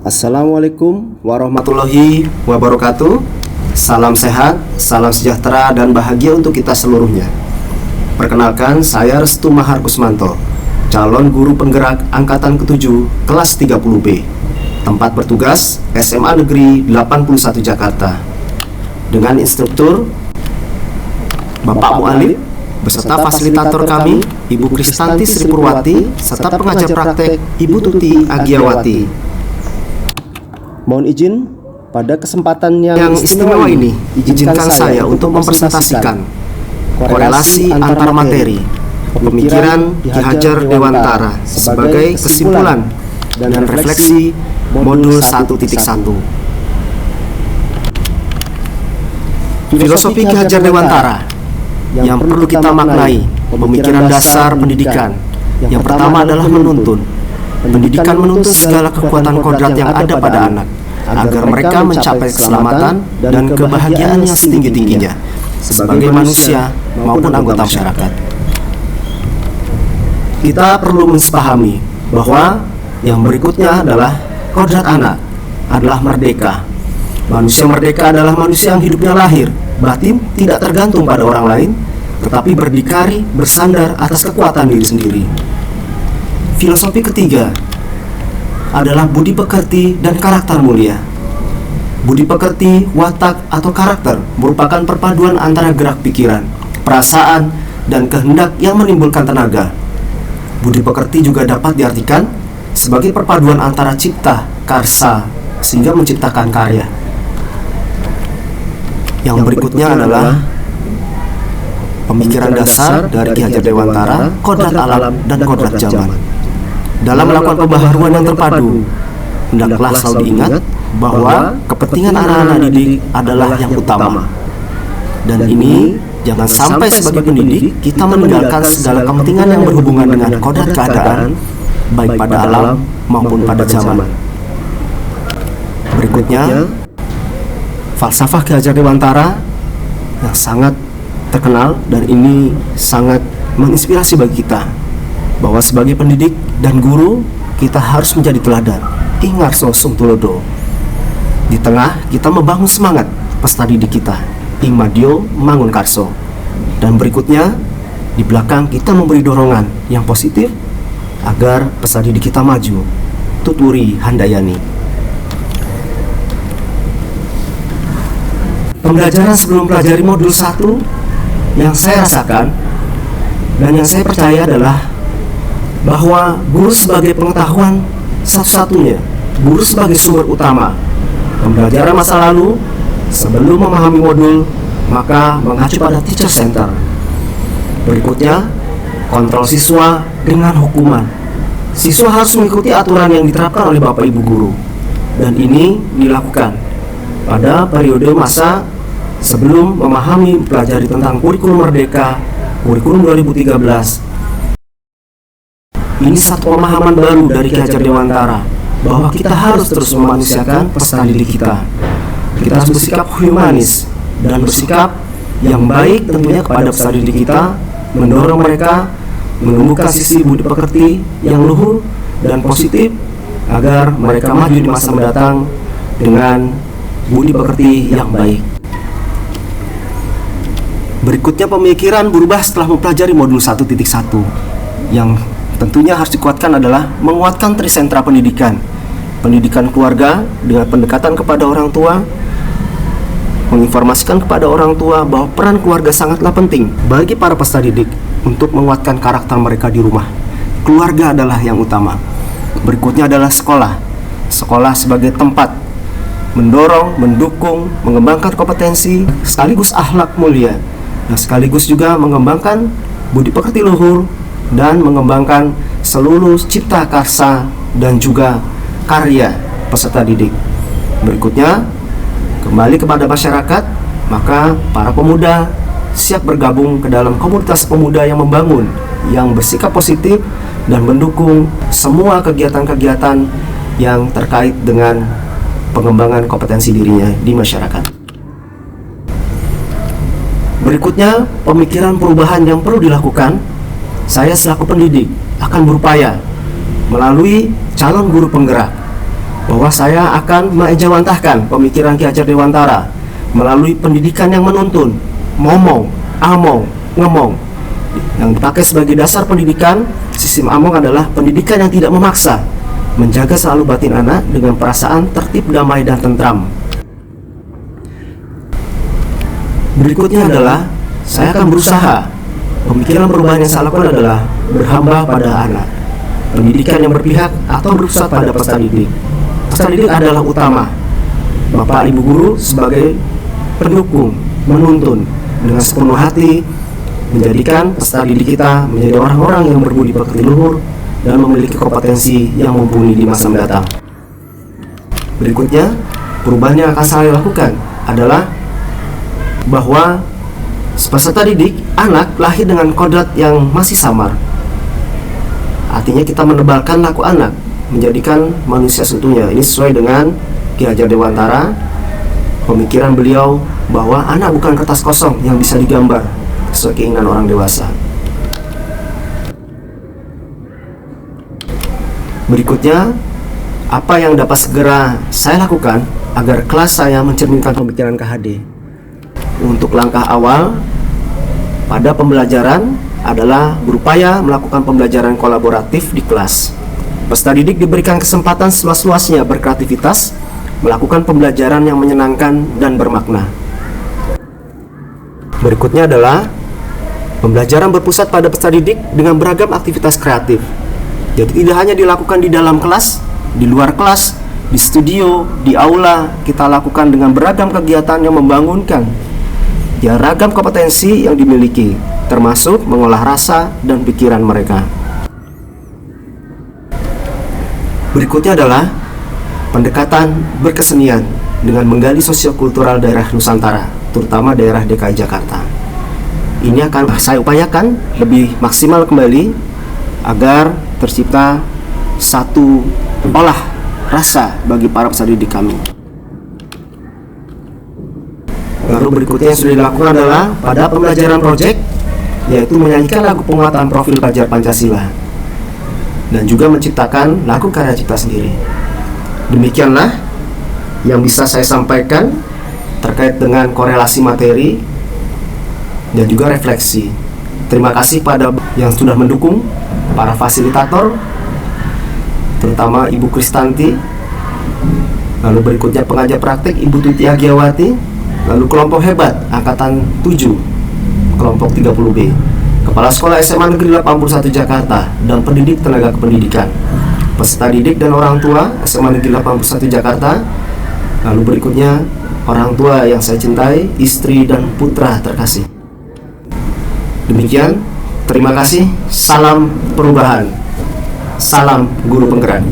Assalamualaikum warahmatullahi wabarakatuh. Salam sehat, salam sejahtera dan bahagia untuk kita seluruhnya. Perkenalkan, saya Restu Mahar Kusmanto, calon guru penggerak angkatan ke-7 kelas 30B. Tempat bertugas SMA Negeri 81 Jakarta. Dengan instruktur Bapak Mu'alif beserta fasilitator kami Ibu Kristanti Sri Purwati serta pengajar praktek Ibu Tuti Agiawati. Mohon izin, pada kesempatan yang istimewa ini, izinkan saya untuk mempresentasikan korelasi antar materi pemikiran Ki Hajar Dewantara sebagai kesimpulan dan refleksi modul 1.1. Filosofi Ki Hajar Dewantara yang perlu kita maknai pemikiran dasar pendidikan. Yang pertama adalah menuntun. Pendidikan menuntun segala kekuatan kodrat yang ada pada anak agar mereka mencapai keselamatan dan kebahagiaan yang setinggi-tingginya sebagai manusia maupun anggota masyarakat. Kita perlu mensepahami bahwa yang berikutnya adalah kodrat anak adalah merdeka. Manusia merdeka adalah manusia yang hidupnya lahir, batin tidak tergantung pada orang lain, tetapi berdikari, bersandar atas kekuatan diri sendiri. Filosofi ketiga adalah budi pekerti dan karakter mulia. Budi pekerti, watak, atau karakter merupakan perpaduan antara gerak pikiran, perasaan, dan kehendak yang menimbulkan tenaga. Budi pekerti juga dapat diartikan sebagai perpaduan antara cipta, karsa, sehingga menciptakan karya. Yang berikutnya adalah pemikiran dasar dari Ki Hajar Dewantara, kodrat alam dan kodrat zaman. Dalam melakukan pembaharuan yang terpadu, hendaklah selalu diingat bahwa kepentingan anak-anak didik adalah yang utama. Dan ini jangan sampai sebagai pendidik kita meninggalkan segala kepentingan yang berhubungan dengan kodrat keadaan, baik pada alam maupun pada zaman. Berikutnya, falsafah Ki Hajar Dewantara yang sangat terkenal dan ini sangat menginspirasi bagi kita, bahwa sebagai pendidik dan guru kita harus menjadi teladan. Ingarso sung tulodo. Di tengah kita membangun semangat peserta didik kita, Ingmadio mangun karso. Dan berikutnya di belakang kita memberi dorongan yang positif agar peserta didik kita maju. Tuturi Handayani. Pembelajaran sebelum pelajari modul 1 yang saya rasakan dan yang saya percaya adalah bahwa guru sebagai pengetahuan satu-satunya, guru sebagai sumber utama pembelajaran masa lalu. Sebelum memahami modul, maka mengacu pada teacher center. Berikutnya, kontrol siswa dengan hukuman. Siswa harus mengikuti aturan yang diterapkan oleh Bapak Ibu guru, dan ini dilakukan pada periode masa sebelum memahami pelajari tentang kurikulum Merdeka, kurikulum 2013. Ini satu pemahaman baru dari Ki Hajar Dewantara, bahwa kita harus terus memanusiakan peserta didik kita. Kita harus bersikap humanis dan bersikap yang baik tentunya kepada peserta didik kita, mendorong mereka menumbuhkan sisi budi pekerti yang luhur dan positif agar mereka maju di masa mendatang dengan budi pekerti yang baik. Berikutnya, pemikiran berubah setelah mempelajari modul 1.1. Yang tentunya harus dikuatkan adalah menguatkan trisentra pendidikan. Pendidikan keluarga dengan pendekatan kepada orang tua, menginformasikan kepada orang tua bahwa peran keluarga sangatlah penting bagi para peserta didik untuk menguatkan karakter mereka di rumah. Keluarga adalah yang utama. Berikutnya adalah sekolah. Sekolah sebagai tempat mendorong, mendukung, mengembangkan kompetensi sekaligus akhlak mulia, dan sekaligus juga mengembangkan budi pekerti luhur dan mengembangkan seluruh cipta karsa dan juga karya peserta didik. Berikutnya, kembali kepada masyarakat, maka para pemuda siap bergabung ke dalam komunitas pemuda yang membangun, yang bersikap positif dan mendukung semua kegiatan-kegiatan yang terkait dengan pengembangan kompetensi dirinya di masyarakat. Berikutnya, pemikiran perubahan yang perlu dilakukan. Saya selaku pendidik akan berupaya melalui calon guru penggerak bahwa saya akan mengejawantahkan pemikiran Ki Hajar Dewantara melalui pendidikan yang menuntun, ngomong, among, ngemong. Yang dipakai sebagai dasar pendidikan sistem Among adalah pendidikan yang tidak memaksa, menjaga selalu batin anak dengan perasaan tertib, damai, dan tentram. Berikutnya adalah saya akan berusaha. Pemikiran perubahan yang saya lakukan adalah berhamba pada anak, pendidikan yang berpihak atau berpusat pada peserta didik. Peserta didik adalah utama, Bapak Ibu guru sebagai pendukung, menuntun dengan sepenuh hati, menjadikan peserta didik kita menjadi orang-orang yang berbudi pekerti luhur dan memiliki kompetensi yang mumpuni di masa mendatang. Berikutnya, perubahan yang akan saya lakukan adalah bahwa peserta didik anak lahir dengan kodrat yang masih samar. Artinya kita menebalkan laku anak, menjadikan manusia seutuhnya. Ini sesuai dengan Ki Hajar Dewantara, pemikiran beliau bahwa anak bukan kertas kosong yang bisa digambar sesuai keinginan orang dewasa. Berikutnya, apa yang dapat segera saya lakukan agar kelas saya mencerminkan pemikiran KHD? Untuk langkah awal pada pembelajaran adalah berupaya melakukan pembelajaran kolaboratif di kelas. Peserta didik diberikan kesempatan seluas-luasnya berkreativitas, melakukan pembelajaran yang menyenangkan dan bermakna. Berikutnya adalah pembelajaran berpusat pada peserta didik dengan beragam aktivitas kreatif. Jadi tidak hanya dilakukan di dalam kelas, di luar kelas, di studio, di aula, kita lakukan dengan beragam kegiatan yang membangunkan ya ragam kompetensi yang dimiliki, termasuk mengolah rasa dan pikiran mereka. Berikutnya adalah pendekatan berkesenian dengan menggali sosiokultural daerah Nusantara, terutama daerah DKI Jakarta. Ini akan saya upayakan lebih maksimal kembali agar tercipta satu olah rasa bagi para peserta didik kami. Lalu berikutnya yang sudah dilakukan adalah pada pembelajaran proyek, yaitu menyanyikan lagu penguatan profil pelajar Pancasila dan juga menciptakan lagu karya cipta sendiri. Demikianlah yang bisa saya sampaikan terkait dengan korelasi materi dan juga refleksi. Terima kasih pada yang sudah mendukung, para fasilitator, terutama Ibu Kristanti, lalu berikutnya pengajar praktik Ibu Tuti Agiawati, lalu kelompok hebat Angkatan 7, kelompok 30B, Kepala Sekolah SMA Negeri 81 Jakarta, dan pendidik tenaga kependidikan, peserta didik dan orang tua SMA Negeri 81 Jakarta, lalu berikutnya orang tua yang saya cintai, istri dan putra terkasih. Demikian, terima kasih, salam perubahan, salam guru penggerak.